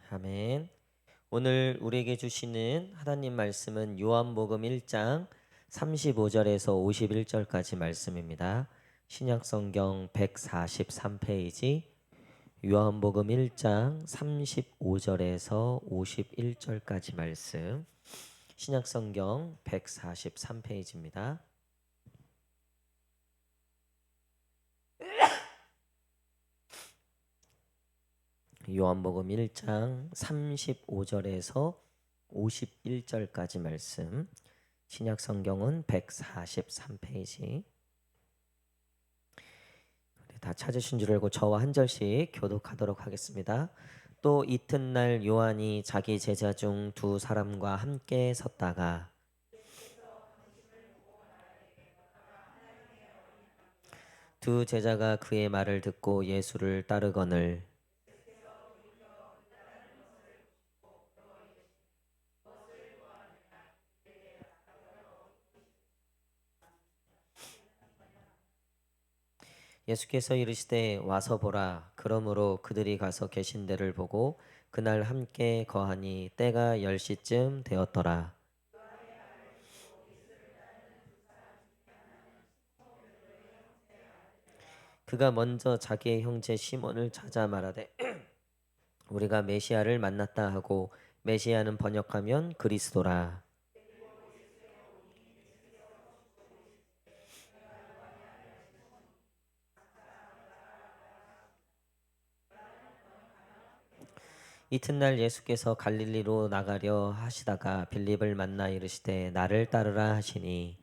아멘. 오늘 우리에게 주시는 하나님 말씀은 요한복음 1장 35절에서 51절까지 말씀입니다. 신약성경 143페이지 요한복음 1장 35절에서 51절까지 말씀. 신약성경 143페이지입니다. 요한복음 1장 35절에서 51절까지 말씀. 신약성경은 143페이지. 다 찾으신 줄 알고 저와 한 절씩 교독하도록 하겠습니다. 또 이튿날 요한이 자기 제자 중 두 사람과 함께 섰다가 두 제자가 그의 말을 듣고 예수를 따르거늘 예수께서 이르시되 와서 보라. 그러므로 그들이 가서 계신 데를 보고 그날 함께 거하니 때가 10시쯤 되었더라. 그가 먼저 자기의 형제 시몬을 찾아 말하되 우리가 메시아를 만났다 하고, 메시아는 번역하면 그리스도라. 이튿날 예수께서 갈릴리로 나가려 하시다가 빌립을 만나 이르시되 나를 따르라 하시니,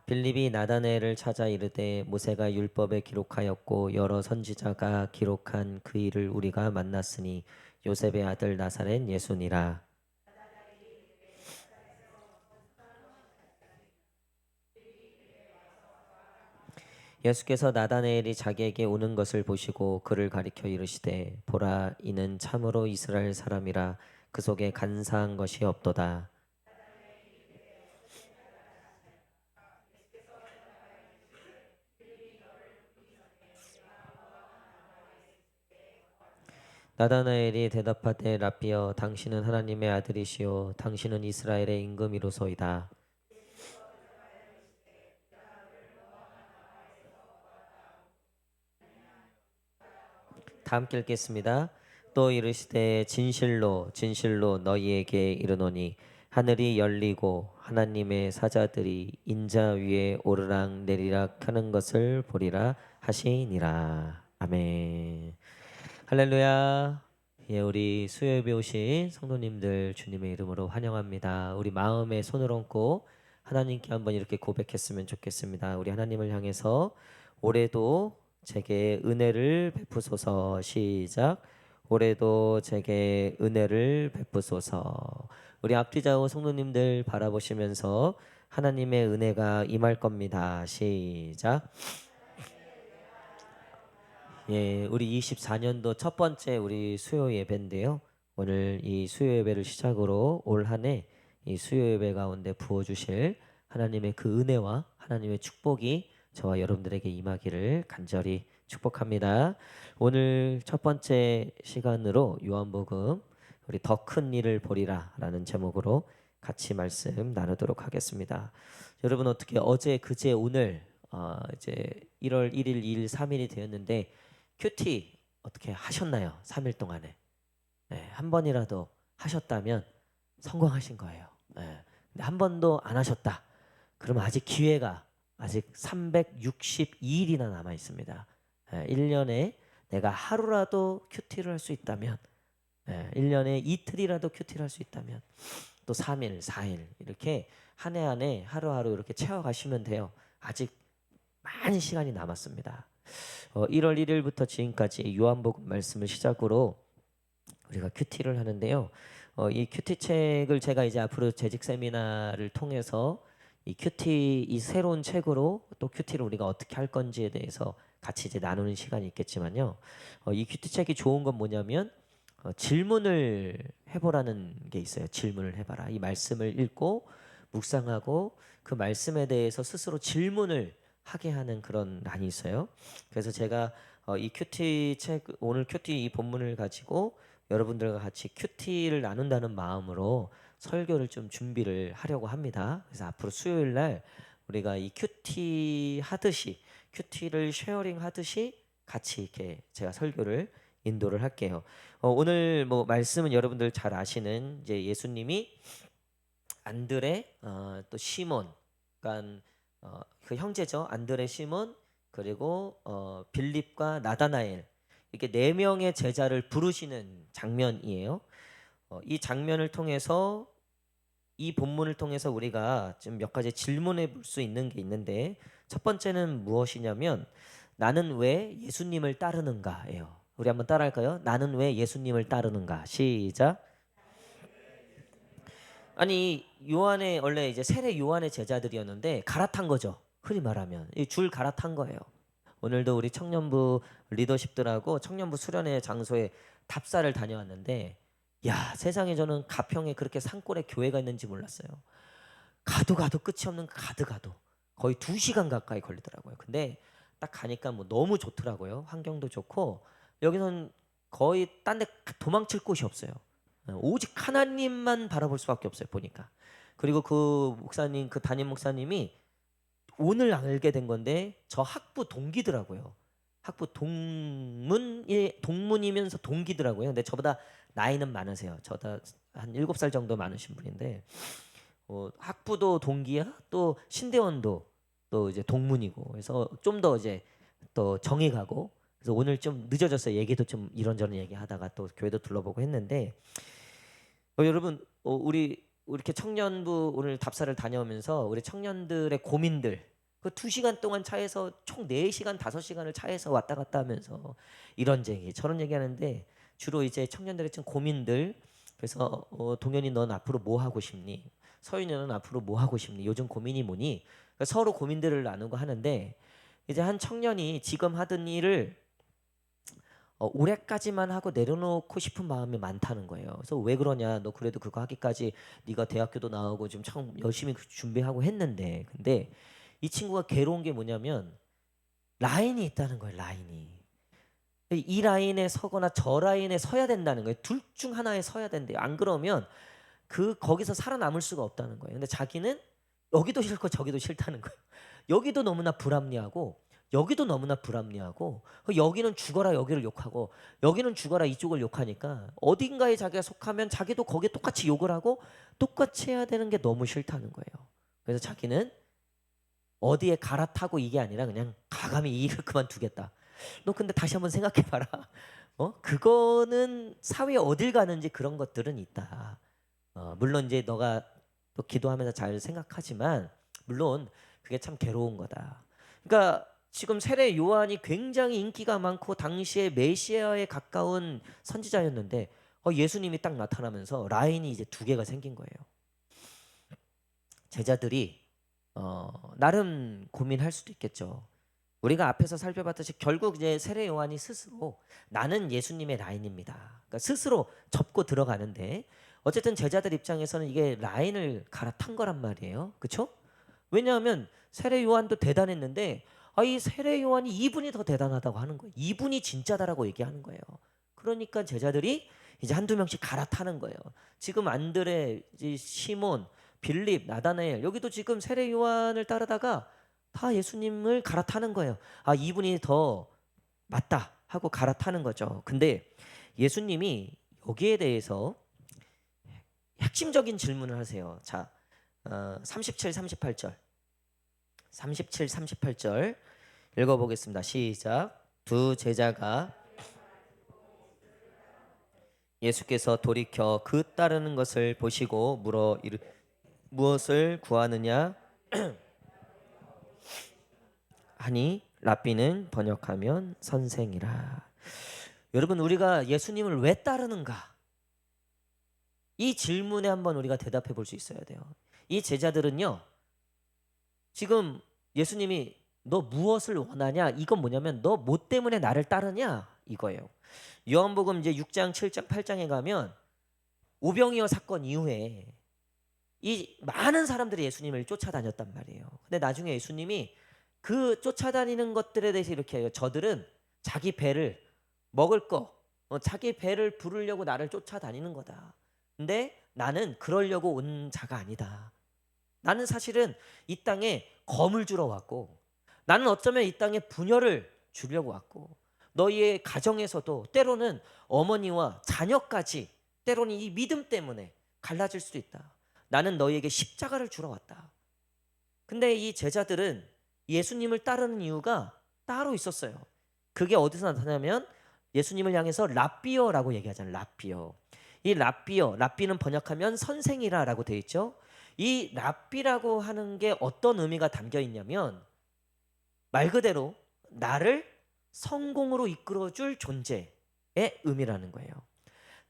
빌립이 나다나엘을 찾아 이르되 모세가 율법에 기록하였고 여러 선지자가 기록한 그 일을 우리가 만났으니 요셉의 아들 나사렛 예수니라. 예수께서 나다나엘이 자기에게 오는 것을 보시고 그를 가리켜 이르시되 보라, 이는 참으로 이스라엘 사람이라 그 속에 간사한 것이 없도다. 나다나엘이 대답하되 라삐여, 당신은 하나님의 아들이시요 당신은 이스라엘의 임금이로소이다. 다 함께 읽겠습니다. 또 이르시되 진실로 진실로 너희에게 이르노니 하늘이 열리고 하나님의 사자들이 인자 위에 오르락 내리락 하는 것을 보리라 하시니라. 아멘. 할렐루야. 예, 우리 수요예배 오신 성도님들 주님의 이름으로 환영합니다. 우리 마음에 손을 얹고 하나님께 한번 이렇게 고백했으면 좋겠습니다. 우리 하나님을 향해서 올해도 제게 은혜를 베푸소서. 시작. 올해도 제게 은혜를 베푸소서. 우리 앞뒤 좌우 성도님들 바라보시면서 하나님의 은혜가 임할 겁니다. 시작. 예, 우리 24년도 첫 번째 우리 수요 예배인데요. 오늘 이 수요 예배를 시작으로 올 한 해 이 수요 예배 가운데 부어 주실 하나님의 그 은혜와 하나님의 축복이 저와 여러분들에게 임하기를 간절히 축복합니다. 오늘 첫 번째 시간으로 요한복음 우리 더 큰 일을 보리라라는 제목으로 같이 말씀 나누도록 하겠습니다. 여러분 어떻게 어제 그제 오늘 이제 1월 1일, 2일, 3일이 되었는데 큐티 어떻게 하셨나요? 3일 동안에. 네, 한 번이라도 하셨다면 성공하신 거예요. 네. 근데 한 번도 안 하셨다. 그럼 아직 기회가 아직 362일이나 남아 있습니다. 네, 1년에 내가 하루라도 큐티를 할 수 있다면, 1년에 이틀이라도 큐티를 할 수 있다면, 또 3일, 4일 이렇게 한 해 안에 하루하루 이렇게 채워가시면 돼요. 아직 많은 시간이 남았습니다. 1월 1일부터 지금까지 요한복음 말씀을 시작으로 우리가 큐티를 하는데요. 이 큐티 책을 제가 이제 앞으로 재직 세미나를 통해서 이 큐티 이 새로운 책으로 또 큐티를 우리가 어떻게 할 건지에 대해서 같이 이제 나누는 시간이 있겠지만요. 이 큐티 책이 좋은 건 뭐냐면 질문을 해보라는 게 있어요. 질문을 해봐라. 이 말씀을 읽고 묵상하고 그 말씀에 대해서 스스로 질문을 하게 하는 그런 난이 있어요. 그래서 제가 이 큐티 책 오늘 큐티 이 본문을 가지고 여러분들과 같이 큐티를 나눈다는 마음으로 설교를 좀 준비를 하려고 합니다. 그래서 앞으로 수요일 날 우리가 이 큐티 하듯이 큐티를 쉐어링 하듯이 같이 이렇게 제가 설교를 인도를 할게요. 오늘 뭐 말씀은 여러분들 잘 아시는 이제 예수님이 안드레 또 시몬, 그러니까 그 형제죠. 안드레, 시몬 그리고 빌립과 나다나엘 이렇게 네 명의 제자를 부르시는 장면이에요. 이 장면을 통해서 이 본문을 통해서 우리가 좀 몇 가지 질문해 볼 수 있는 게 있는데 첫 번째는 무엇이냐면 나는 왜 예수님을 따르는가예요. 우리 한번 따라할까요? 나는 왜 예수님을 따르는가? 시작. 아니 요한의 원래 이제 세례 요한의 제자들이었는데 갈아탄 거죠. 흔히 말하면 이 줄 갈아탄 거예요. 오늘도 우리 청년부 리더십들하고 청년부 수련회 장소에 답사를 다녀왔는데 야 세상에 저는 가평에 그렇게 산골에 교회가 있는지 몰랐어요. 가도 끝이 없는 가도 거의 2시간 가까이 걸리더라고요. 근데 딱 가니까 뭐 너무 좋더라고요. 환경도 좋고 여기선 거의 딴 데 도망칠 곳이 없어요. 오직 하나님만 바라볼 수밖에 없어요. 보니까. 그리고 그 목사님 그 담임 목사님이 오늘 알게 된 건데 저 학부 동기더라고요. 학부 동문이면서 동기더라고요. 근데 저보다 나이는 많으세요. 저보다 한 7살 정도 많으신 분인데 학부도 동기야 또 신대원도 또 이제 동문이고 그래서 좀 더 이제 또 정이 가고 그래서 오늘 좀 늦어졌어요. 얘기도 좀 이런저런 얘기하다가 또 교회도 둘러보고 했는데 여러분 우리 이렇게 청년부 오늘 답사를 다녀오면서 우리 청년들의 고민들 그 2시간 동안 차에서 총 4시간 5시간을 차에서 왔다 갔다 하면서 이런 얘기 저런 얘기 하는데 주로 이제 청년들의 좀 고민들 그래서 동현이 넌 앞으로 뭐 하고 싶니? 서윤이 넌 앞으로 뭐 하고 싶니? 요즘 고민이 뭐니? 그러니까 서로 고민들을 나누고 하는데 이제 한 청년이 지금 하던 일을 올해까지만 하고 내려놓고 싶은 마음이 많다는 거예요. 그래서 왜 그러냐? 너 그래도 그거 하기까지 네가 대학교도 나오고 지금 참 열심히 준비하고 했는데 근데 이 친구가 괴로운 게 뭐냐면 라인이 있다는 거예요. 라인이. 이 라인에 서거나 저 라인에 서야 된다는 거예요. 둘 중 하나에 서야 된대요. 안 그러면 거기서 살아남을 수가 없다는 거예요. 근데 자기는 여기도 싫고 저기도 싫다는 거예요. 여기도 너무나 불합리하고 여기도 너무나 불합리하고 여기는 죽어라 여기를 욕하고 여기는 죽어라 이쪽을 욕하니까 어딘가에 자기가 속하면 자기도 거기에 똑같이 욕을 하고 똑같이 해야 되는 게 너무 싫다는 거예요. 그래서 자기는 어디에 갈아타고 이게 아니라 그냥 가감히 이 일을 그만두겠다. 너 근데 다시 한번 생각해봐라. 그거는 사회에 어딜 가는지 그런 것들은 있다. 물론 이제 너가 또 기도하면서 잘 생각하지만 물론 그게 참 괴로운 거다. 그러니까 지금 세례 요한이 굉장히 인기가 많고 당시에 메시아에 가까운 선지자였는데 예수님이 딱 나타나면서 라인이 이제 2개가 생긴 거예요. 제자들이 나름 고민할 수도 있겠죠. 우리가 앞에서 살펴봤듯이 결국 이제 세례 요한이 스스로 나는 예수님의 라인입니다. 그러니까 스스로 접고 들어가는데 어쨌든 제자들 입장에서는 이게 라인을 갈아탄 거란 말이에요. 그렇죠? 왜냐하면 세례 요한도 대단했는데 이 세례 요한이 이분이 더 대단하다고 하는 거예요. 이분이 진짜다라고 얘기하는 거예요. 그러니까 제자들이 이제 한두 명씩 갈아타는 거예요. 지금 안드레, 시몬, 빌립, 나다나엘 여기도 지금 세례 요한을 따르다가 다 예수님을 갈아타는 거예요. 이분이 더 맞다 하고 갈아타는 거죠. 근데 예수님이 여기에 대해서 핵심적인 질문을 하세요. 자, 37, 38절. 37, 38절 읽어보겠습니다. 시작. 두 제자가 예수께서 돌이켜 그 따르는 것을 보시고 물어 무엇을 구하느냐 하니 랍비는 번역하면 선생이라. 여러분 우리가 예수님을 왜 따르는가? 이 질문에 한번 우리가 대답해 볼 수 있어야 돼요. 이 제자들은요. 지금 예수님이 너 무엇을 원하냐? 이건 뭐냐면 너 뭐 때문에 나를 따르냐? 이거예요. 요한복음 이제 6장, 7장, 8장에 가면 오병이어 사건 이후에 이 많은 사람들이 예수님을 쫓아다녔단 말이에요. 근데 나중에 예수님이 그 쫓아다니는 것들에 대해서 이렇게 해요. 저들은 자기 배를 먹을 거, 자기 배를 부르려고 나를 쫓아다니는 거다. 근데 나는 그러려고 온 자가 아니다. 나는 사실은 이 땅에 검을 주러 왔고, 나는 어쩌면 이 땅에 분열을 주려고 왔고, 너희의 가정에서도 때로는 어머니와 자녀까지 때로는 이 믿음 때문에 갈라질 수도 있다. 나는 너희에게 십자가를 주러 왔다. 근데 이 제자들은 예수님을 따르는 이유가 따로 있었어요. 그게 어디서 나타나면 예수님을 향해서 랍비어라고 얘기하잖아요. 랍비어. 이 랍비어, 랍비는 번역하면 선생이라라고 되어 있죠. 이 랍비라고 하는 게 어떤 의미가 담겨 있냐면 말 그대로 나를 성공으로 이끌어줄 존재의 의미라는 거예요.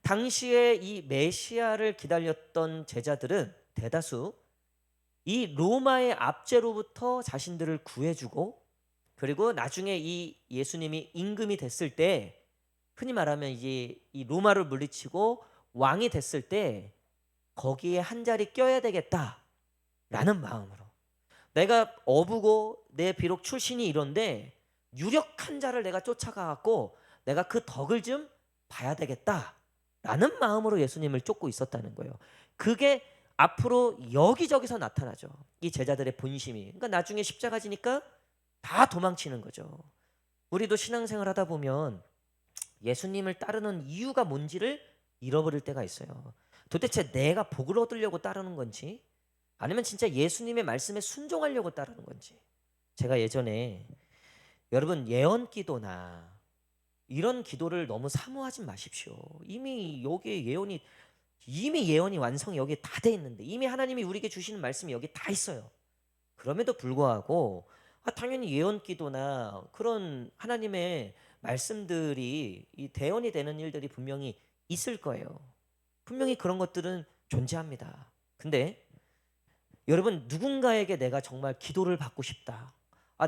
당시에 이 메시아를 기다렸던 제자들은 대다수 이 로마의 압제로부터 자신들을 구해주고, 그리고 나중에 이 예수님이 임금이 됐을 때, 흔히 말하면 이제 이 로마를 물리치고 왕이 됐을 때 거기에 한 자리 껴야 되겠다라는 마음으로, 내가 어부고 내 비록 출신이 이런데 유력한 자를 내가 쫓아가갖고 내가 그 덕을 좀 봐야 되겠다라는 마음으로 예수님을 쫓고 있었다는 거예요. 그게 앞으로 여기저기서 나타나죠. 이 제자들의 본심이. 그러니까 나중에 십자가 지니까 다 도망치는 거죠. 우리도 신앙생활 하다 보면 예수님을 따르는 이유가 뭔지를 잃어버릴 때가 있어요. 도대체 내가 복을 얻으려고 따르는 건지, 아니면 진짜 예수님의 말씀에 순종하려고 따르는 건지. 제가 예전에, 여러분 예언 기도나 이런 기도를 너무 사모하지 마십시오. 이미 여기에 예언이 완성이 여기에 다 돼 있는데, 이미 하나님이 우리에게 주시는 말씀이 여기 다 있어요. 그럼에도 불구하고 당연히 예언 기도나 그런 하나님의 말씀들이 이 대언이 되는 일들이 분명히 있을 거예요. 분명히 그런 것들은 존재합니다. 근데 여러분, 누군가에게 내가 정말 기도를 받고 싶다,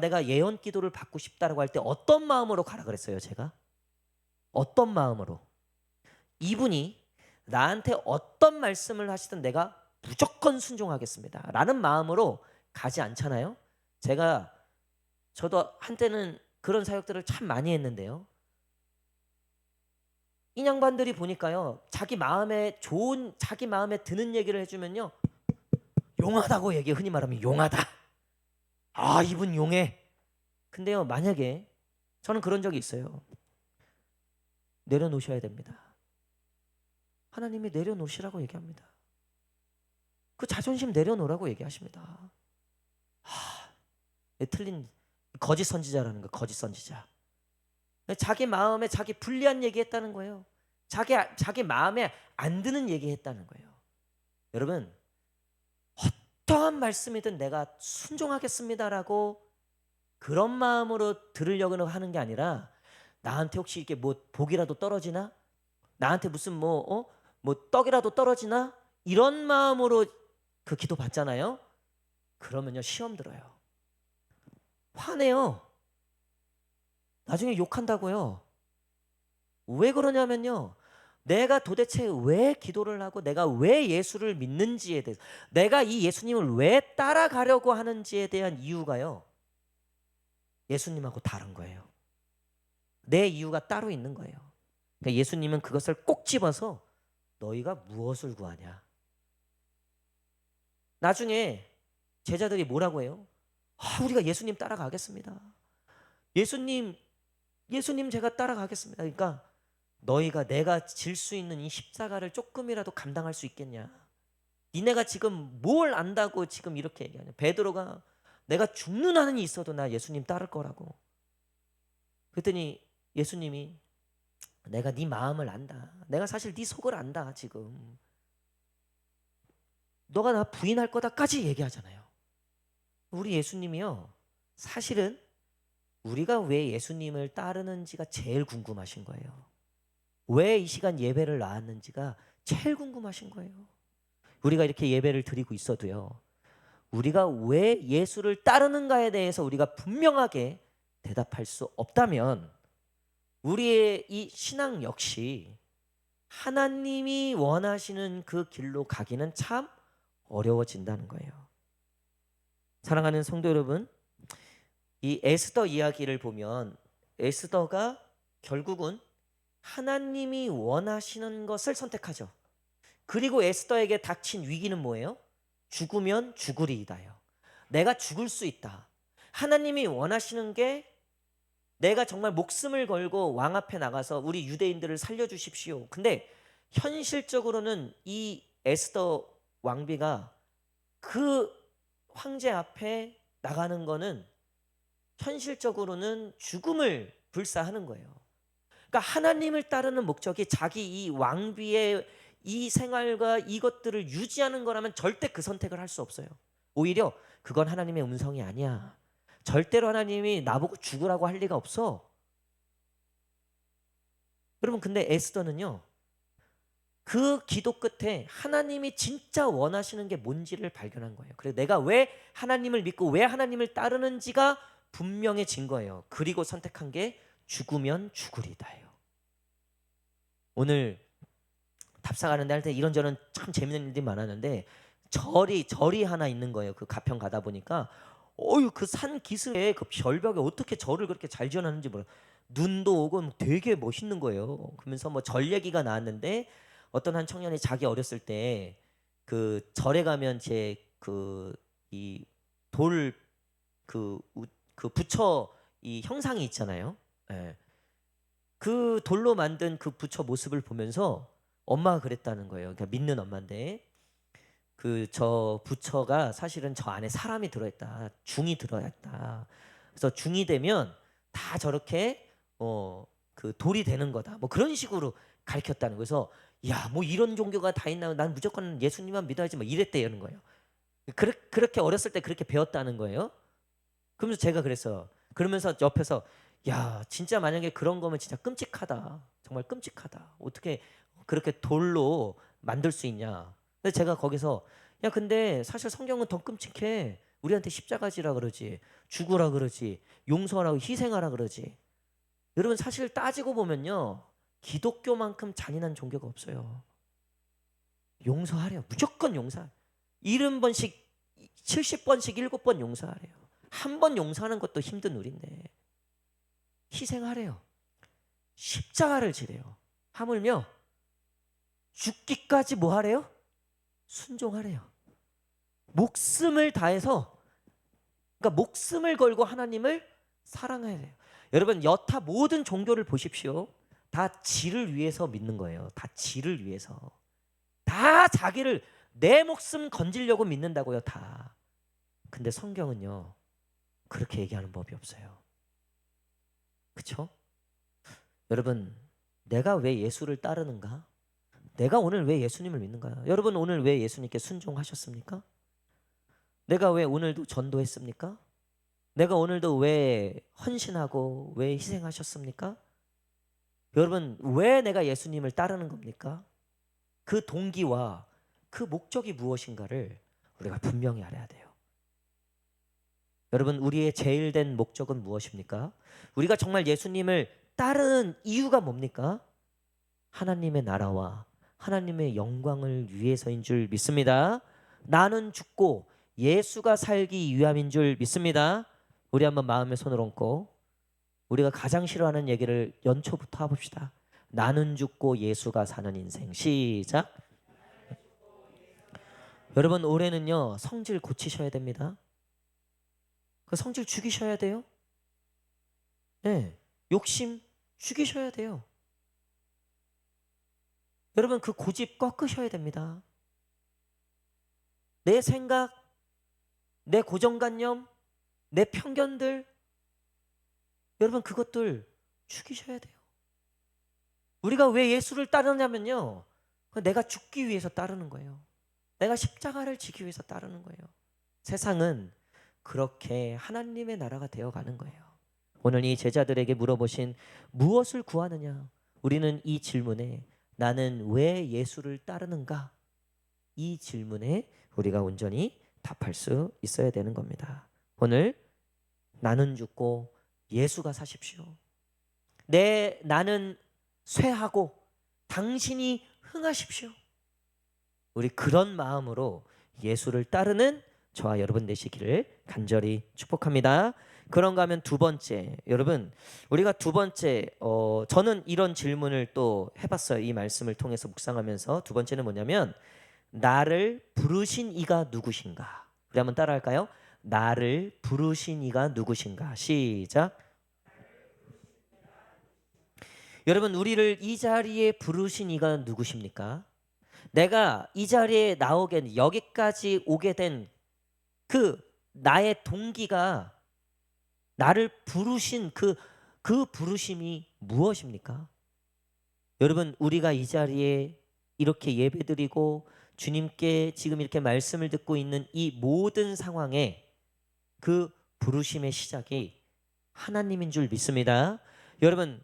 내가 예언 기도를 받고 싶다라고 할 때 어떤 마음으로 가라 그랬어요? 제가 어떤 마음으로? 이분이 나한테 어떤 말씀을 하시든 내가 무조건 순종하겠습니다 라는 마음으로 가지 않잖아요. 저도 한때는 그런 사역들을 참 많이 했는데요, 인양반들이 보니까요, 자기 마음에 드는 얘기를 해주면요, 용하다고 얘기해. 흔히 말하면 용하다. 이분 용해. 근데요, 만약에 저는 그런 적이 있어요. 내려놓으셔야 됩니다. 하나님이 내려놓으시라고 얘기합니다. 그 자존심 내려놓으라고 얘기하십니다. 틀린 거짓 선지자라는 거, 거짓 선지자. 자기 마음에 자기 불리한 얘기했다는 거예요. 자기 마음에 안 드는 얘기했다는 거예요. 여러분, 어떠한 말씀이든 내가 순종하겠습니다라고 그런 마음으로 들으려고 하는 게 아니라, 나한테 혹시 이게 뭐 복이라도 떨어지나? 나한테 무슨 뭐 떡이라도 떨어지나? 이런 마음으로 그 기도 받잖아요. 그러면요, 시험 들어요. 화내요. 나중에 욕한다고요. 왜 그러냐면요, 내가 도대체 왜 기도를 하고 내가 왜 예수를 믿는지에 대해서, 내가 이 예수님을 왜 따라가려고 하는지에 대한 이유가요, 예수님하고 다른 거예요. 내 이유가 따로 있는 거예요. 그러니까 예수님은 그것을 꼭 집어서 너희가 무엇을 구하냐. 나중에 제자들이 뭐라고 해요? 우리가 예수님 따라가겠습니다. 예수님 제가 따라가겠습니다. 그러니까 너희가 내가 질 수 있는 이 십자가를 조금이라도 감당할 수 있겠냐. 니네가 지금 뭘 안다고 지금 이렇게 얘기하냐. 베드로가 내가 죽는 한이 있어도 나 예수님 따를 거라고. 그랬더니 예수님이 내가 네 마음을 안다. 내가 사실 네 속을 안다. 지금 너가 나 부인할 거다까지 얘기하잖아요. 우리 예수님이요, 사실은 우리가 왜 예수님을 따르는지가 제일 궁금하신 거예요. 왜 이 시간 예배를 나왔는지가 제일 궁금하신 거예요. 우리가 이렇게 예배를 드리고 있어도요, 우리가 왜 예수를 따르는가에 대해서 우리가 분명하게 대답할 수 없다면 우리의 이 신앙 역시 하나님이 원하시는 그 길로 가기는 참 어려워진다는 거예요. 사랑하는 성도 여러분, 이 에스더 이야기를 보면 에스더가 결국은 하나님이 원하시는 것을 선택하죠. 그리고 에스더에게 닥친 위기는 뭐예요? 죽으면 죽으리이다요. 내가 죽을 수 있다. 하나님이 원하시는 게 내가 정말 목숨을 걸고 왕 앞에 나가서 우리 유대인들을 살려주십시오. 근데 현실적으로는 이 에스더 왕비가 그 황제 앞에 나가는 거는 현실적으로는 죽음을 불사하는 거예요. 그러니까 하나님을 따르는 목적이 자기 이 왕비의 이 생활과 이것들을 유지하는 거라면 절대 그 선택을 할 수 없어요. 오히려 그건 하나님의 음성이 아니야. 절대로 하나님이 나보고 죽으라고 할 리가 없어. 여러분, 근데 에스더는요, 그 기도 끝에 하나님이 진짜 원하시는 게 뭔지를 발견한 거예요. 그래서 내가 왜 하나님을 믿고 왜 하나님을 따르는지가 분명해진 거예요. 그리고 선택한 게 죽으면 죽으리다예요. 오늘 답사가는데 할 때 이런저런 참 재밌는 일들이 많았는데 절이 하나 있는 거예요. 그 가평 가다 보니까 어유 그 산 기슭에 그 절벽에 어떻게 절을 그렇게 잘 지어놨는지 몰라. 눈도 오고 되게 멋있는 거예요. 그러면서 뭐 절 얘기가 나왔는데 어떤 한 청년이 자기 어렸을 때 그 절에 가면 제 그 이 돌 그 부처 이 형상이 있잖아요. 예. 그 돌로 만든 그 부처 모습을 보면서 엄마가 그랬다는 거예요. 그러니까 믿는 엄마인데 그 저 부처가 사실은 저 안에 사람이 들어있다. 중이 들어있다. 그래서 중이 되면 다 저렇게 그 돌이 되는 거다. 뭐 그런 식으로 가르쳤다는 거예요. 그래서 야, 뭐 이런 종교가 다 있나? 난 무조건 예수님만 믿어야지. 뭐 이랬대는 거예요. 그렇게 어렸을 때 그렇게 배웠다는 거예요. 그러면서 제가 그랬어. 그러면서 옆에서 야, 진짜 만약에 그런 거면 진짜 끔찍하다. 정말 끔찍하다. 어떻게 그렇게 돌로 만들 수 있냐. 근데 제가 거기서 야, 근데 사실 성경은 더 끔찍해. 우리한테 십자가지라 그러지. 죽으라 그러지. 용서하라고 희생하라 그러지. 여러분, 사실 따지고 보면요, 기독교만큼 잔인한 종교가 없어요. 용서하래요. 무조건 용서. 70번씩 70번씩 7번 용서하래요. 한 번 용서하는 것도 힘든 우리인데 희생하래요. 십자가를 지래요. 하물며 죽기까지 뭐 하래요? 순종하래요. 목숨을 다해서, 그러니까 목숨을 걸고 하나님을 사랑해야 돼요. 여러분, 여타 모든 종교를 보십시오. 다 지를 위해서 믿는 거예요. 다 지를 위해서. 다 자기를 내 목숨 건지려고 믿는다고요. 다. 근데 성경은요, 그렇게 얘기하는 법이 없어요. 그렇죠? 여러분, 내가 왜 예수를 따르는가? 내가 오늘 왜 예수님을 믿는가? 여러분, 오늘 왜 예수님께 순종하셨습니까? 내가 왜 오늘도 전도했습니까? 내가 오늘도 왜 헌신하고 왜 희생하셨습니까? 여러분, 왜 내가 예수님을 따르는 겁니까? 그 동기와 그 목적이 무엇인가를 우리가 분명히 알아야 돼요. 여러분, 우리의 제일된 목적은 무엇입니까? 우리가 정말 예수님을 따르는 이유가 뭡니까? 하나님의 나라와 하나님의 영광을 위해서인 줄 믿습니다. 나는 죽고 예수가 살기 위함인 줄 믿습니다. 우리 한번 마음에 손을 얹고 우리가 가장 싫어하는 얘기를 연초부터 해봅시다. 나는 죽고 예수가 사는 인생. 시작. 여러분, 올해는요, 성질 고치셔야 됩니다. 그 성질 죽이셔야 돼요. 네, 욕심 죽이셔야 돼요. 여러분, 그 고집 꺾으셔야 됩니다. 내 생각, 내 고정관념, 내 편견들, 여러분, 그것들 죽이셔야 돼요. 우리가 왜 예수를 따르냐면요, 내가 죽기 위해서 따르는 거예요. 내가 십자가를 지기 위해서 따르는 거예요. 세상은 그렇게 하나님의 나라가 되어가는 거예요. 오늘 이 제자들에게 물어보신 무엇을 구하느냐? 우리는 이 질문에 나는 왜 예수를 따르는가? 이 질문에 우리가 온전히 답할 수 있어야 되는 겁니다. 오늘 나는 죽고 예수가 사십시오. 나는 쇠하고 당신이 흥하십시오. 우리 그런 마음으로 예수를 따르는 저와 여러분 되시기를 간절히 축복합니다. 그런가 하면 두 번째, 여러분 우리가 두 번째 저는 이런 질문을 또 해봤어요. 이 말씀을 통해서 묵상하면서 두 번째는 뭐냐면 나를 부르신 이가 누구신가? 우리 한번 따라할까요? 나를 부르신 이가 누구신가? 시작. 여러분 우리를 이 자리에 부르신 이가 누구십니까? 내가 이 자리에 나오게 여기까지 오게 된 그 나의 동기가 나를 부르신 그 부르심이 무엇입니까? 여러분 우리가 이 자리에 이렇게 예배드리고 주님께 지금 이렇게 말씀을 듣고 있는 이 모든 상황에 그 부르심의 시작이 하나님인 줄 믿습니다. 여러분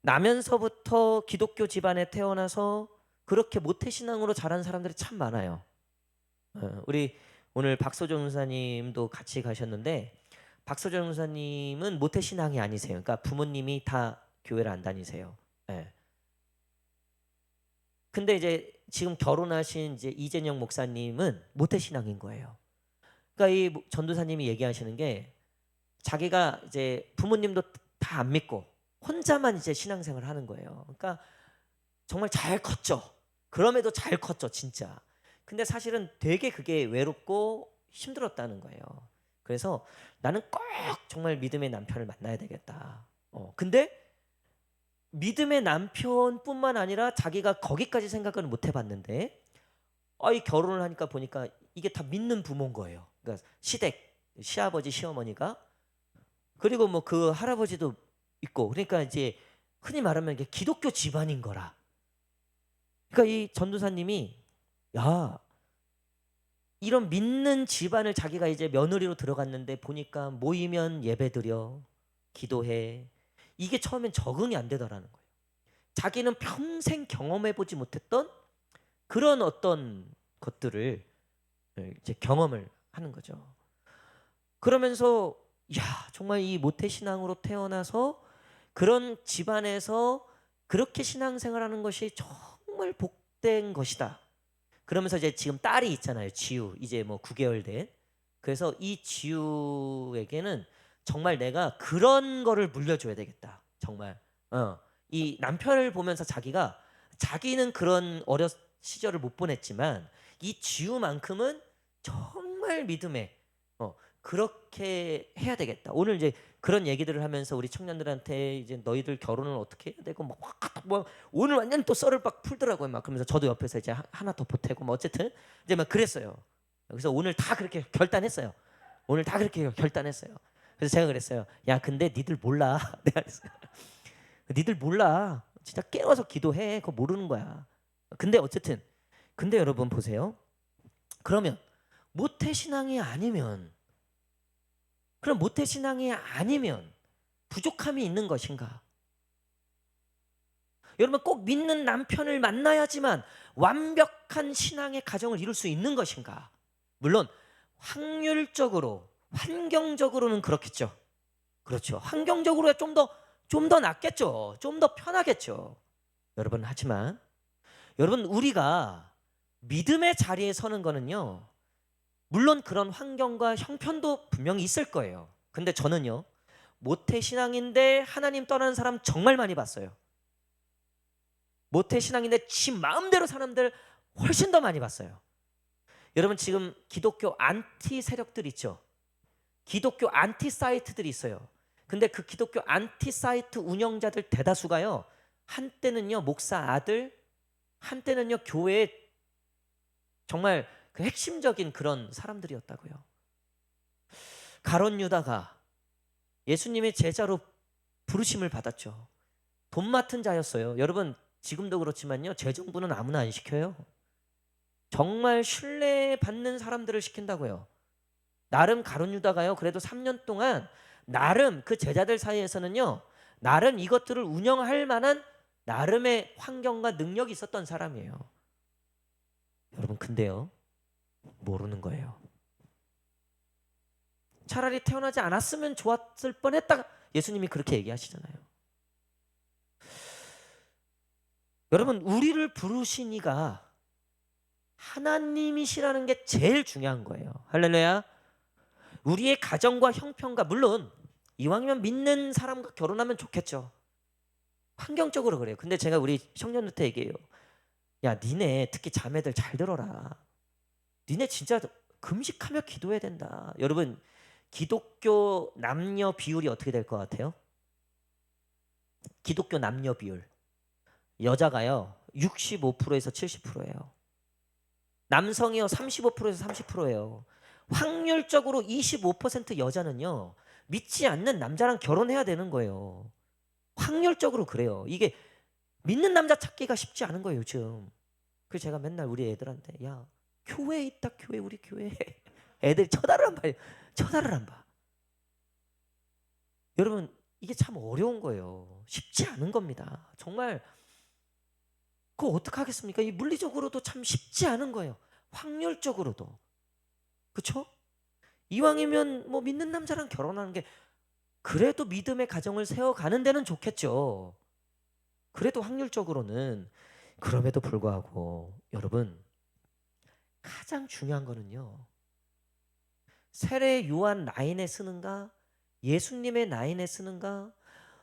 나면서부터 기독교 집안에 태어나서 그렇게 모태신앙으로 자란 사람들이 참 많아요. 우리 오늘 박소정 전사님도 같이 가셨는데 박소정 전사님은 모태신앙이 아니세요. 그러니까 부모님이 다 교회를 안 다니세요. 네. 근데 이제 지금 결혼하신 이제 이재영 목사님은 모태신앙인 거예요. 그러니까 이 전도사님이 얘기하시는 게 자기가 이제 부모님도 다 안 믿고 혼자만 이제 신앙생활을 하는 거예요. 그러니까 정말 잘 컸죠. 그럼에도 잘 컸죠, 진짜. 근데 사실은 되게 그게 외롭고 힘들었다는 거예요. 그래서 나는 꼭 정말 믿음의 남편을 만나야 되겠다. 근데 믿음의 남편뿐만 아니라 자기가 거기까지 생각은 못 해봤는데 이 결혼을 하니까 보니까 이게 다 믿는 부모인 거예요. 그러니까 시댁, 시아버지, 시어머니가 그리고 뭐 그 할아버지도 있고 그러니까 이제 흔히 말하면 이게 기독교 집안인 거라. 그러니까 이 전도사님이 야 이런 믿는 집안을 자기가 이제 며느리로 들어갔는데 보니까 모이면 예배드려 기도해 이게 처음엔 적응이 안 되더라는 거예요. 자기는 평생 경험해보지 못했던 그런 어떤 것들을 이제 경험을 하는 거죠. 그러면서 야 정말 이 모태신앙으로 태어나서 그런 집안에서 그렇게 신앙생활하는 것이 정말 복된 것이다. 그러면서 이제 지금 딸이 있잖아요. 지우 이제 뭐 9개월 된. 그래서 이 지우에게는 정말 내가 그런 거를 물려줘야 되겠다. 정말 이 남편을 보면서 자기는 그런 어렸 시절을 못 보냈지만 이 지우만큼은 정말 믿음에 그렇게 해야 되겠다. 오늘 이제 그런 얘기들을 하면서 우리 청년들한테 이제 너희들 결혼을 어떻게 해야 되고 뭐 오늘 완전 또 썰을 막 풀더라고요. 막 그러면서 저도 옆에서 이제 하나 더 보태고 뭐 어쨌든 이제 막 그랬어요. 그래서 오늘 다 그렇게 결단했어요. 오늘 다 그렇게 결단했어요. 그래서 제가 그랬어요. 야 근데 니들 몰라. 내가 그랬어요. 니들 몰라. 진짜 깨워서 기도해. 그거 모르는 거야. 근데 어쨌든 근데 여러분 보세요. 그러면 모태신앙이 아니면 그럼 모태신앙이 아니면 부족함이 있는 것인가? 여러분 꼭 믿는 남편을 만나야지만 완벽한 신앙의 가정을 이룰 수 있는 것인가? 물론 확률적으로 환경적으로는 그렇겠죠. 그렇죠. 환경적으로 좀 더 낫겠죠. 좀 더 편하겠죠. 여러분 하지만 여러분 우리가 믿음의 자리에 서는 거는요. 물론 그런 환경과 형편도 분명히 있을 거예요. 근데 저는요. 모태신앙인데 하나님 떠나는 사람 정말 많이 봤어요. 모태신앙인데 지 마음대로 사람들 훨씬 더 많이 봤어요. 여러분 지금 기독교 안티 세력들 있죠. 기독교 안티 사이트들이 있어요. 근데 그 기독교 안티 사이트 운영자들 대다수가요. 한때는요 목사 아들, 한때는요 교회의 정말 그 핵심적인 그런 사람들이었다고요. 가룟 유다가 예수님의 제자로 부르심을 받았죠. 돈 맡은 자였어요. 여러분 지금도 그렇지만요. 재정부는 아무나 안 시켜요. 정말 신뢰받는 사람들을 시킨다고요. 나름 가룟 유다가요. 그래도 3년 동안 나름 그 제자들 사이에서는요. 나름 이것들을 운영할 만한 나름의 환경과 능력이 있었던 사람이에요. 여러분 근데요. 모르는 거예요. 차라리 태어나지 않았으면 좋았을 뻔했다. 예수님이 그렇게 얘기하시잖아요. 여러분 우리를 부르신 이가 하나님이시라는 게 제일 중요한 거예요. 할렐루야. 우리의 가정과 형편과 물론 이왕이면 믿는 사람과 결혼하면 좋겠죠. 환경적으로 그래요. 근데 제가 우리 청년한테 얘기해요. 야, 니네 특히 자매들 잘 들어라. 니네 진짜 금식하며 기도해야 된다. 여러분, 기독교 남녀 비율이 어떻게 될 것 같아요? 기독교 남녀 비율. 여자가요 65%에서 70%예요. 남성이요 35%에서 30%예요. 확률적으로 25% 여자는요 믿지 않는 남자랑 결혼해야 되는 거예요. 확률적으로 그래요. 이게 믿는 남자 찾기가 쉽지 않은 거예요 요즘. 그래서 제가 맨날 우리 애들한테 야 교회에 있다, 교회, 우리 교회. 애들이 쳐다를 안 봐요. 쳐다를 안 봐. 여러분, 이게 참 어려운 거예요. 쉽지 않은 겁니다. 정말 그거 어떡하겠습니까? 이 물리적으로도 참 쉽지 않은 거예요. 확률적으로도. 그렇죠? 이왕이면 뭐 믿는 남자랑 결혼하는 게 그래도 믿음의 가정을 세워가는 데는 좋겠죠. 그래도 확률적으로는. 그럼에도 불구하고 여러분, 가장 중요한 거는요, 세례 요한 라인에 쓰는가, 예수님의 라인에 쓰는가,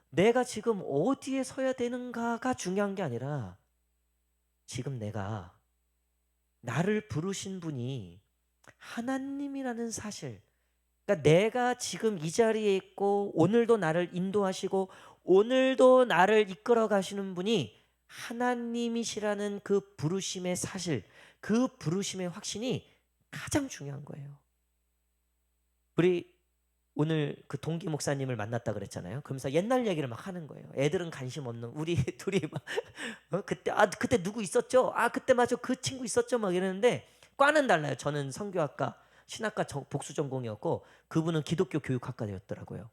내가 지금 어디에 서야 되는가가 중요한 게 아니라 지금 내가 나를 부르신 분이 하나님이라는 사실, 그러니까 내가 지금 이 자리에 있고 오늘도 나를 인도하시고 오늘도 나를 이끌어 가시는 분이 하나님이시라는 그 부르심의 사실, 그 부르심의 확신이 가장 중요한 거예요. 우리 오늘 그 동기 목사님을 만났다 그랬잖아요. 그러면서 옛날 얘기를 막 하는 거예요. 애들은 관심 없는 우리 둘이 막 그때 누구 있었죠? 그때 맞아 그 친구 있었죠? 막 이러는데 과는 달라요. 저는 성교학과 신학과 복수 전공이었고 그분은 기독교 교육학과였더라고요.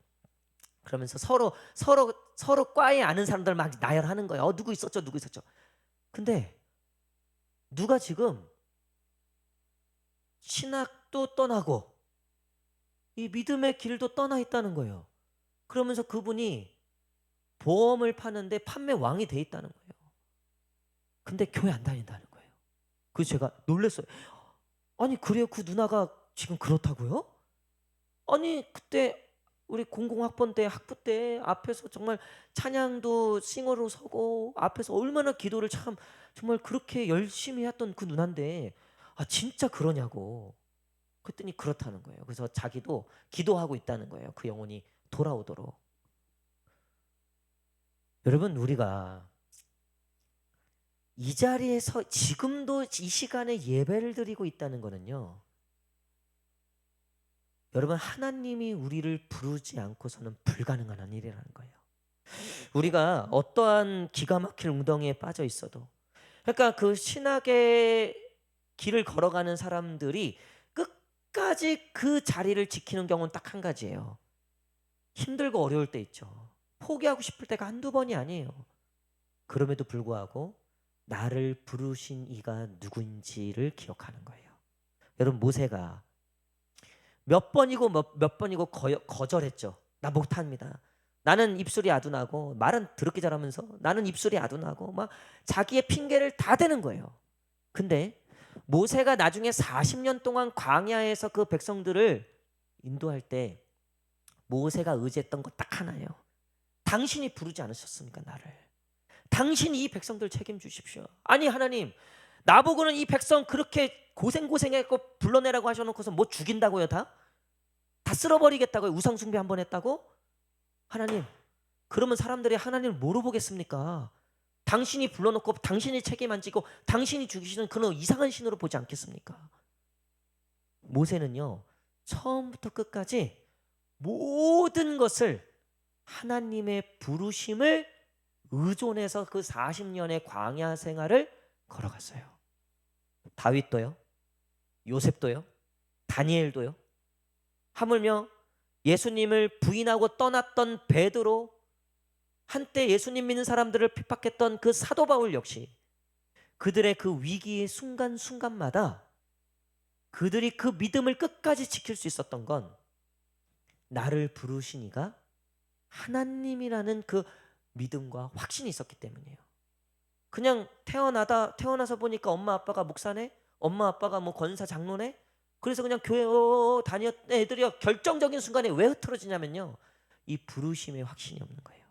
그러면서 서로 과에 아는 사람들 막 나열하는 거예요. 누구 있었죠? 누구 있었죠? 근데 누가 지금 신학도 떠나고 이 믿음의 길도 떠나 있다는 거예요. 그러면서 그분이 보험을 파는데 판매 왕이 돼 있다는 거예요. 근데 교회 안 다닌다는 거예요. 그래서 제가 놀랐어요. 아니 그래요? 그 누나가 지금 그렇다고요? 아니 그때 우리 공공학번 때 학부 때 앞에서 정말 찬양도 싱어로 서고 앞에서 얼마나 기도를 참 정말 그렇게 열심히 했던 그 누나인데 진짜 그러냐고. 그랬더니 그렇다는 거예요. 그래서 자기도 기도하고 있다는 거예요. 그 영혼이 돌아오도록. 여러분, 우리가 이 자리에서 지금도 이 시간에 예배를 드리고 있다는 거는요, 여러분, 하나님이 우리를 부르지 않고서는 불가능한 일이라는 거예요. 우리가 어떠한 기가 막힐 웅덩이에 빠져 있어도, 그러니까 그 신학의 길을 걸어가는 사람들이 끝까지 그 자리를 지키는 경우는 딱 한 가지예요. 힘들고 어려울 때 있죠. 포기하고 싶을 때가 한두 번이 아니에요. 그럼에도 불구하고 나를 부르신 이가 누구인지를 기억하는 거예요. 여러분, 모세가 몇 번이고 몇 번이고 거절했죠. 나 못합니다. 나는 입술이 아둔하고 말은 더럽게 잘하면서 나는 입술이 아둔하고 막 자기의 핑계를 다 대는 거예요. 근데 모세가 나중에 40년 동안 광야에서 그 백성들을 인도할 때 모세가 의지했던 거 딱 하나예요. 당신이 부르지 않으셨습니까, 나를? 당신이 이 백성들 책임주십시오. 아니 하나님, 나보고는 이 백성 그렇게 고생했고 불러내라고 하셔놓고서 뭐 죽인다고요? 다 쓸어버리겠다고요? 우상숭배 한번 했다고? 하나님, 그러면 사람들이 하나님을 뭐로 보겠습니까? 당신이 불러놓고 당신이 책임 안 지고 당신이 죽이시는 그런 이상한 신으로 보지 않겠습니까? 모세는요, 처음부터 끝까지 모든 것을 하나님의 부르심을 의존해서 그 40년의 광야 생활을 걸어갔어요. 다윗도요, 요셉도요, 다니엘도요, 하물며 예수님을 부인하고 떠났던 베드로, 한때 예수님 믿는 사람들을 핍박했던 그 사도 바울 역시 그들의 그 위기의 순간순간마다 그들이 그 믿음을 끝까지 지킬 수 있었던 건 나를 부르신 이가 하나님이라는 그 믿음과 확신이 있었기 때문이에요. 그냥 태어나서 보니까 엄마 아빠가 목사네, 엄마 아빠가 뭐 권사 장로네, 그래서 그냥 교회 다녔던 애들이 결정적인 순간에 왜 흐트러지냐면요, 이 부르심의 확신이 없는 거예요.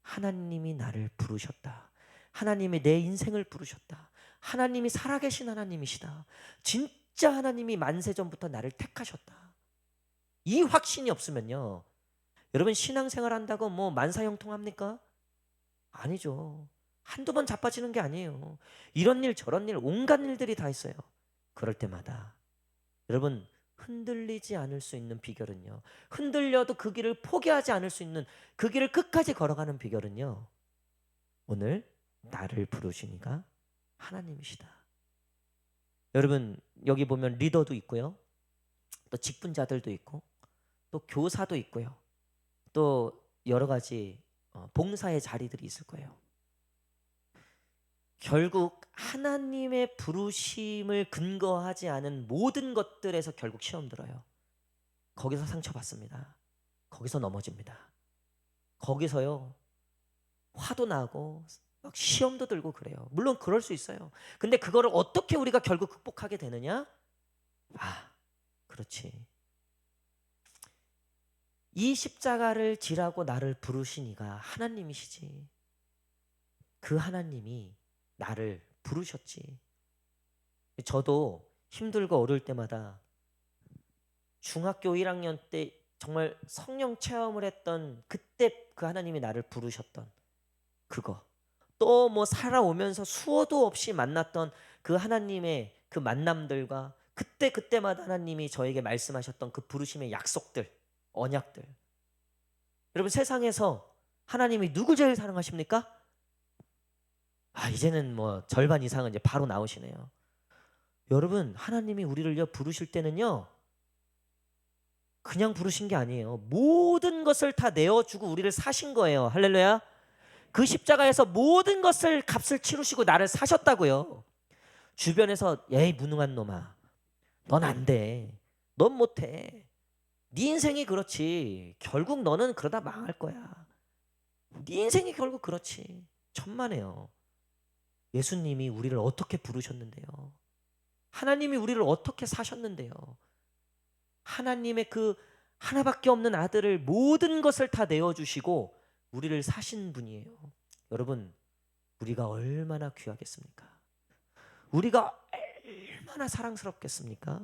하나님이 나를 부르셨다. 하나님이 내 인생을 부르셨다. 하나님이 살아계신 하나님이시다. 진짜 하나님이 만세전부터 나를 택하셨다. 이 확신이 없으면요, 여러분 신앙생활 한다고 뭐 만사형통합니까? 아니죠. 한두 번 자빠지는 게 아니에요. 이런 일 저런 일 온갖 일들이 다 있어요. 그럴 때마다 여러분 흔들리지 않을 수 있는 비결은요, 흔들려도 그 길을 포기하지 않을 수 있는, 그 길을 끝까지 걸어가는 비결은요, 오늘 나를 부르시니까 하나님이시다. 여러분 여기 보면 리더도 있고요, 또 직분자들도 있고, 또 교사도 있고요, 또 여러 가지 봉사의 자리들이 있을 거예요. 결국 하나님의 부르심을 근거하지 않은 모든 것들에서 결국 시험 들어요. 거기서 상처받습니다. 거기서 넘어집니다. 거기서요 화도 나고 막 시험도 들고 그래요. 물론 그럴 수 있어요. 근데 그거를 어떻게 우리가 결국 극복하게 되느냐? 아, 그렇지. 이 십자가를 지라고 나를 부르신 이가 하나님이시지. 그 하나님이 나를 부르셨지. 저도 힘들고 어려울 때마다 중학교 1학년 때 정말 성령 체험을 했던 그때 그 하나님이 나를 부르셨던 그거, 또 뭐 살아오면서 수어도 없이 만났던 그 하나님의 그 만남들과 그때마다 하나님이 저에게 말씀하셨던 그 부르심의 약속들, 언약들. 여러분 세상에서 하나님이 누구 제일 사랑하십니까? 이제는 뭐 절반 이상은 이제 바로 나오시네요. 여러분 하나님이 우리를요 부르실 때는요 그냥 부르신 게 아니에요. 모든 것을 다 내어주고 우리를 사신 거예요. 할렐루야. 그 십자가에서 모든 것을 값을 치르시고 나를 사셨다고요. 주변에서 에이 무능한 놈아, 넌 안 돼, 넌 못해, 네 인생이 그렇지, 결국 너는 그러다 망할 거야, 네 인생이 결국 그렇지. 천만에요. 예수님이 우리를 어떻게 부르셨는데요, 하나님이 우리를 어떻게 사셨는데요, 하나님의 그 하나밖에 없는 아들을 모든 것을 다 내어주시고 우리를 사신 분이에요. 여러분 우리가 얼마나 귀하겠습니까? 우리가 얼마나 사랑스럽겠습니까?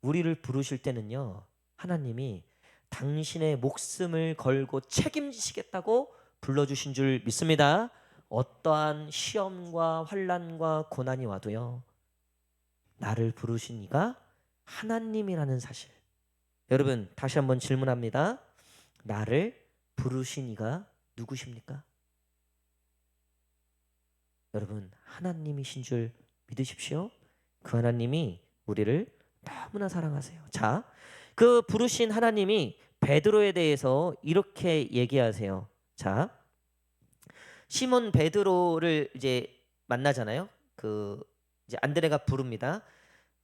우리를 부르실 때는요 하나님이 당신의 목숨을 걸고 책임지시겠다고 불러주신 줄 믿습니다. 어떠한 시험과 환난과 고난이 와도요 나를 부르신 이가 하나님이라는 사실. 여러분 다시 한번 질문합니다. 나를 부르신 이가 누구십니까? 여러분 하나님이신 줄 믿으십시오. 그 하나님이 우리를 너무나 사랑하세요. 자, 그 부르신 하나님이 베드로에 대해서 이렇게 얘기하세요. 자, 시몬 베드로를 이제 만나잖아요. 그 이제 안드레가 부릅니다.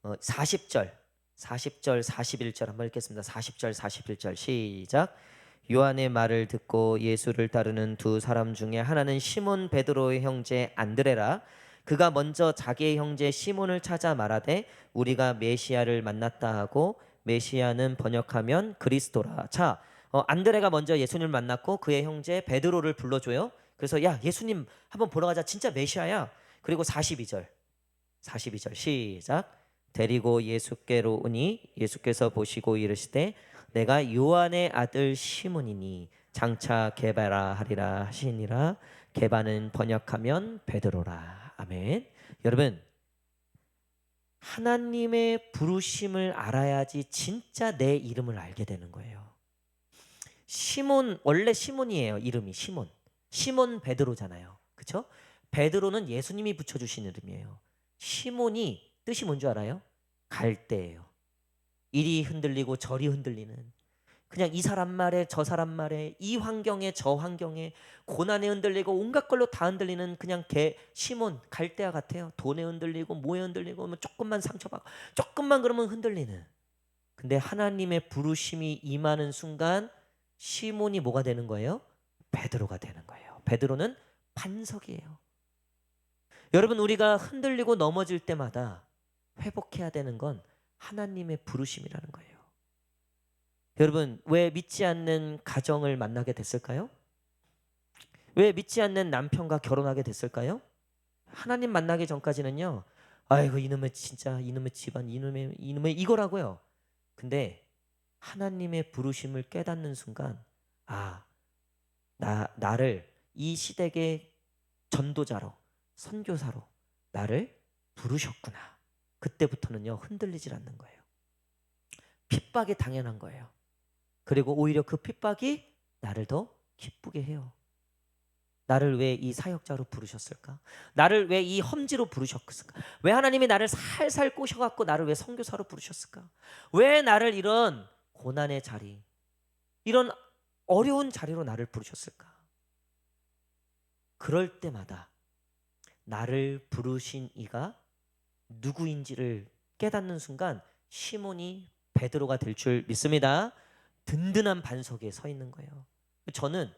40절 41절 한번 읽겠습니다. 40절 41절 시작. 요한의 말을 듣고 예수를 따르는 두 사람 중에 하나는 시몬 베드로의 형제 안드레라. 그가 먼저 자기의 형제 시몬을 찾아 말하되 우리가 메시아를 만났다 하고, 메시아는 번역하면 그리스도라. 자, 안드레가 먼저 예수님을 만났고 그의 형제 베드로를 불러줘요. 그래서 야 예수님 한번 보러 가자, 진짜 메시아야. 그리고 42절 시작. 데리고 예수께로 오니 예수께서 보시고 이르시되 내가 요한의 아들 시몬이니 장차 게바라 하리라 하시니라. 게바는 번역하면 베드로라. 아멘. 여러분 하나님의 부르심을 알아야지 진짜 내 이름을 알게 되는 거예요. 시몬 원래 시몬이에요. 이름이 시몬 베드로잖아요. 그렇죠? 베드로는 예수님이 붙여주신 이름이에요. 시몬이 뜻이 뭔 줄 알아요? 갈대예요. 이리 흔들리고 저리 흔들리는, 그냥 이 사람 말에 저 사람 말에, 이 환경에 저 환경에, 고난에 흔들리고 온갖 걸로 다 흔들리는 그냥 시몬 갈대와 같아요. 돈에 흔들리고 뭐에 흔들리고 뭐 조금만 상처받고 조금만 그러면 흔들리는. 근데 하나님의 부르심이 임하는 순간 시몬이 뭐가 되는 거예요? 베드로가 되는 거예요. 베드로는 반석이에요. 여러분 우리가 흔들리고 넘어질 때마다 회복해야 되는 건 하나님의 부르심이라는 거예요. 여러분, 왜 믿지 않는 가정을 만나게 됐을까요? 왜 믿지 않는 남편과 결혼하게 됐을까요? 하나님 만나기 전까지는요, 아이고 이놈의 진짜 이놈의 집안 이놈의 이거라고요. 근데 하나님의 부르심을 깨닫는 순간, 아, 나를 이 시댁의 전도자로, 선교사로 나를 부르셨구나. 그때부터는요, 흔들리질 않는 거예요. 핍박이 당연한 거예요. 그리고 오히려 그 핍박이 나를 더 기쁘게 해요. 나를 왜 이 사역자로 부르셨을까? 나를 왜 이 험지로 부르셨을까? 왜 하나님이 나를 살살 꼬셔갖고 나를 왜 선교사로 부르셨을까? 왜 나를 이런 고난의 자리, 이런 어려운 자리로 나를 부르셨을까? 그럴 때마다 나를 부르신 이가 누구인지를 깨닫는 순간 시몬이 베드로가 될 줄 믿습니다. 든든한 반석에 서 있는 거예요. 저는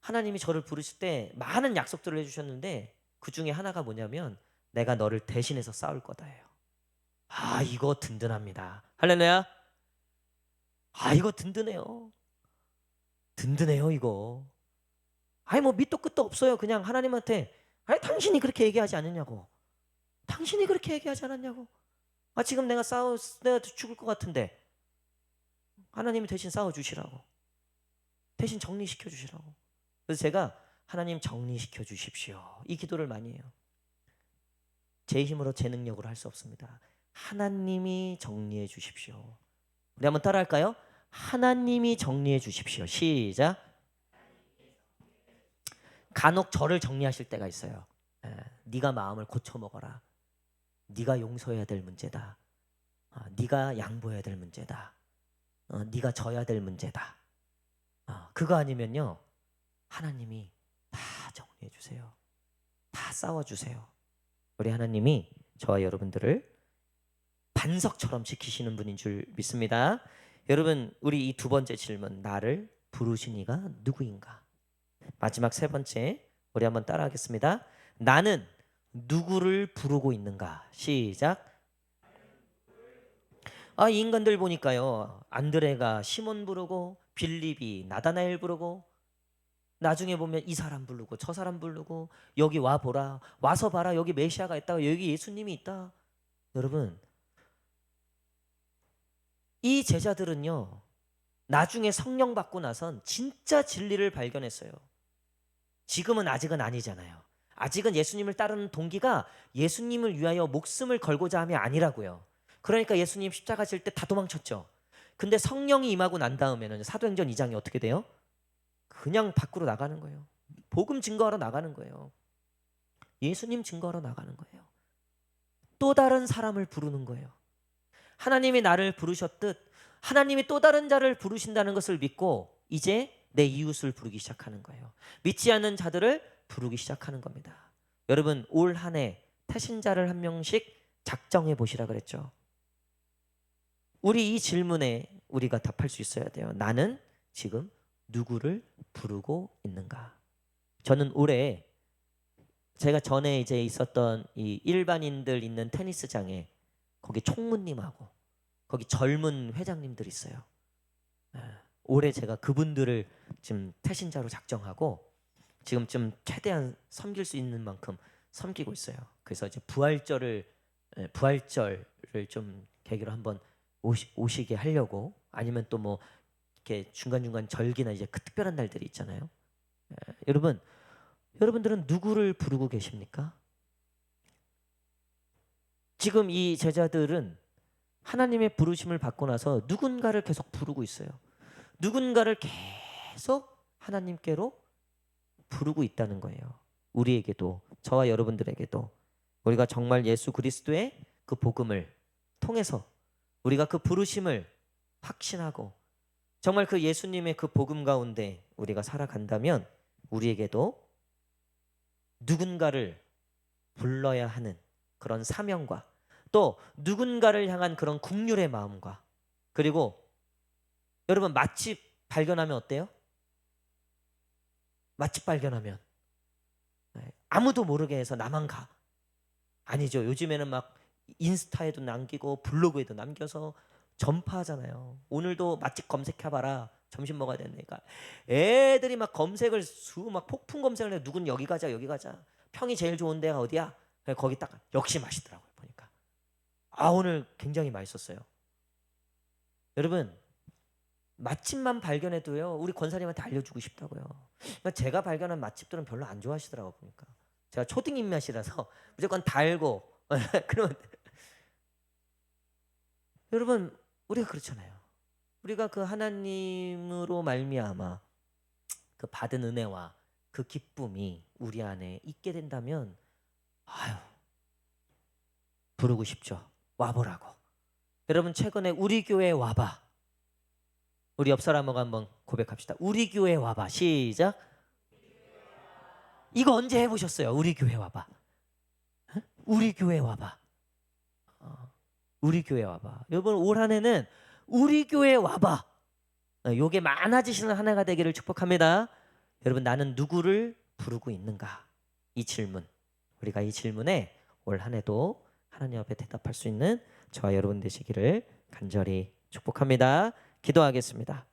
하나님이 저를 부르실 때 많은 약속들을 해주셨는데 그 중에 하나가 뭐냐면 내가 너를 대신해서 싸울 거다예요. 아, 이거 든든합니다. 할렐루야. 아, 이거 든든해요. 든든해요 이거. 아니 뭐 밑도 끝도 없어요. 그냥 하나님한테 아니 당신이 그렇게 얘기하지 않느냐고. 당신이 그렇게 얘기하지 않았냐고. 아, 지금 내가 죽을 것 같은데 하나님이 대신 싸워주시라고. 대신 정리시켜 주시라고. 그래서 제가 하나님 정리시켜 주십시오, 이 기도를 많이 해요. 제 힘으로 제 능력으로 할 수 없습니다. 하나님이 정리해 주십시오. 우리 한번 따라 할까요? 하나님이 정리해 주십시오. 시작. 간혹 저를 정리하실 때가 있어요. 네가 마음을 고쳐 먹어라. 네가 용서해야 될 문제다. 네가 양보해야 될 문제다. 네가 져야 될 문제다. 그거 아니면요, 하나님이 다 정리해 주세요. 다 싸워 주세요. 우리 하나님이 저와 여러분들을 반석처럼 지키시는 분인 줄 믿습니다. 여러분, 우리 이 두 번째 질문, 나를 부르신 이가 누구인가? 마지막 세 번째, 우리 한번 따라하겠습니다. 나는 누구를 부르고 있는가? 시작. 이 인간들 보니까요, 안드레가 시몬 부르고 빌립이 나다나엘 부르고 나중에 보면 이 사람 부르고 저 사람 부르고 여기 와 보라, 와서 봐라, 여기 메시아가 있다, 여기 예수님이 있다. 여러분, 이 제자들은요, 나중에 성령 받고 나선 진짜 진리를 발견했어요. 지금은 아직은 아니잖아요. 아직은 예수님을 따르는 동기가 예수님을 위하여 목숨을 걸고자 함이 아니라고요. 그러니까 예수님 십자가 질 때 다 도망쳤죠. 근데 성령이 임하고 난 다음에는 사도행전 2장이 어떻게 돼요? 그냥 밖으로 나가는 거예요. 복음 증거하러 나가는 거예요. 예수님 증거하러 나가는 거예요. 또 다른 사람을 부르는 거예요. 하나님이 나를 부르셨듯 하나님이 또 다른 자를 부르신다는 것을 믿고 이제 내 이웃을 부르기 시작하는 거예요. 믿지 않는 자들을 부르기 시작하는 겁니다. 여러분, 올 한 해 태신자를 한 명씩 작정해 보시라 그랬죠. 우리 이 질문에 우리가 답할 수 있어야 돼요. 나는 지금 누구를 부르고 있는가? 저는 올해 제가 전에 이제 있었던 이 일반인들 있는 테니스장에 거기 총무님하고 거기 젊은 회장님들 있어요. 올해 제가 그분들을 지금 태신자로 작정하고 지금 좀 최대한 섬길 수 있는 만큼 섬기고 있어요. 그래서 이제 부활절을 좀 계기로 한번 오시게 하려고, 아니면 또 뭐 이렇게 중간중간 절기나 이제 그 특별한 날들이 있잖아요. 여러분들은 누구를 부르고 계십니까? 지금 이 제자들은 하나님의 부르심을 받고 나서 누군가를 계속 부르고 있어요. 누군가를 계속 하나님께로 부르고 있다는 거예요. 우리에게도, 저와 여러분들에게도 우리가 정말 예수 그리스도의 그 복음을 통해서 우리가 그 부르심을 확신하고 정말 그 예수님의 그 복음 가운데 우리가 살아간다면 우리에게도 누군가를 불러야 하는 그런 사명과 또 누군가를 향한 그런 긍휼의 마음과, 그리고 여러분, 맛집 발견하면 어때요? 맛집 발견하면 아무도 모르게 해서 나만 가. 아니죠. 요즘에는 막 인스타에도 남기고 블로그에도 남겨서 전파하잖아요. 오늘도 맛집 검색해봐라. 점심 먹어야 되니까 애들이 막 검색을 막 폭풍 검색을 해. 누군 여기 가자 여기 가자. 평이 제일 좋은 데가 어디야? 거기 딱 역시 맛있더라고요. 보니까 오늘 굉장히 맛있었어요. 여러분 맛집만 발견해도요 우리 권사님한테 알려주고 싶다고요. 그러니까 제가 발견한 맛집들은 별로 안 좋아하시더라고 보니까. 제가 초딩 입맛이라서 무조건 달고 그러면 여러분 우리가 그렇잖아요. 우리가 그 하나님으로 말미암아 그 받은 은혜와 그 기쁨이 우리 안에 있게 된다면 부르고 싶죠. 와보라고. 여러분 최근에 우리 교회에 와봐. 우리 옆 사람하고 한번 고백합시다. 우리 교회 와봐. 시작. 이거 언제 해보셨어요? 우리 교회 와봐. 우리 교회 와봐. 우리 교회 와봐. 여러분 올 한 해는 우리 교회 와봐. 요게 많아지시는 한 해가 되기를 축복합니다. 여러분 나는 누구를 부르고 있는가? 이 질문. 우리가 이 질문에 올 한 해도 하나님 앞에 대답할 수 있는 저와 여러분 되시기를 간절히 축복합니다. 기도하겠습니다.